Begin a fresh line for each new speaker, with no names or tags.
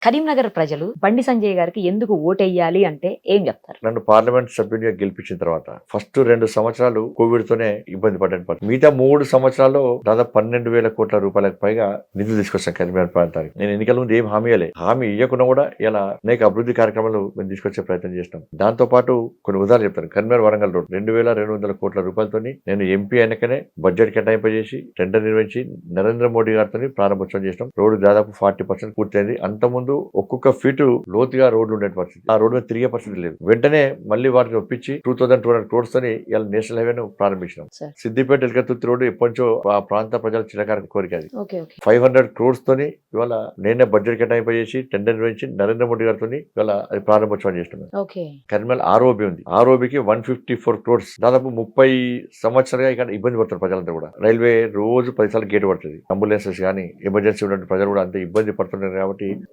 కరీంనగర్ ప్రజలు బండి సంజయ్ గారికి ఎందుకు ఓటెయ్యాలి అంటే ఏం చెప్తారు?
నన్ను పార్లమెంట్ సభ్యునిగా గెలిపించిన తర్వాత ఫస్ట్ 2 సంవత్సరాలు కోవిడ్ తోనే ఇబ్బంది పడ్డాను. మిగతా 3 సంవత్సరాల్లో దాదాపు 12,000 కోట్ల రూపాయలకు పైగా నిధులు తీసుకొచ్చాను కరీంనగర్ ప్రాంతానికి. నేను ఎన్నికల ముందు ఏం హామీ ఇవ్వలే. హామీ ఇవ్వకుండా కూడా ఇలా అనేక అభివృద్ధి కార్యక్రమాలు మేము తీసుకొచ్చే ప్రయత్నం చేసినాం. దాంతో పాటు కొన్ని ఉదాహరణలు చెప్తాను. కరీంనగర్ వరంగల్ రోడ్ 2,200 కోట్ల రూపాయలతోని నేను ఎంపీ అయినాకనే బడ్జెట్ కేటాయింపజేసి టెండర్ నిర్వహించి నరేంద్ర మోడీ గారితో ప్రారంభోత్సవం చేసినాం. రోడ్డు దాదాపు 40% పూర్తయింది. అంతకుముందు ఒక్కొక్క ఫీటు లోతుగా రోడ్డు ఉండే పరిస్థితి, ఆ రోడ్డు మీద తిరిగే పరిస్థితి లేదు. వెంటనే మళ్ళీ వాటిని ఒప్పించి 2,200 crores తోని ఇలా నేషనల్ హైవేను ప్రారంభించినాం. సిద్దిపేట ఎల్కతుర్తి రోడ్డు ఎప్పటించో ఆ ప్రాంత ప్రజల చిరకాల కోరిక అది. 500 crores తోని ఇవాళ నేనే బడ్జెట్ కేటాయింపజేసి టెండర్ నిర్వహించి నరేంద్ర మోడీ గారితో ఇవాళ అది ప్రారంభోత్సవం చేస్తున్నాం. కరీంనగర్ ఆర్ఓబి ఉంది. ఆర్ఓబికి 154 crores, దాదాపు 30 సంవత్సరాలుగా ఇక్కడ ఇబ్బంది పడుతున్నారు ప్రజలంతా కూడా. రైల్వే రోజు 10 సార్లు గేటు పడుతుంది. అంబులెన్సెస్ కానీ ఎమర్జెన్సీ ఉన్న ప్రజలు కూడా అంత ఇబ్బంది పడుతున్నారు కాబట్టి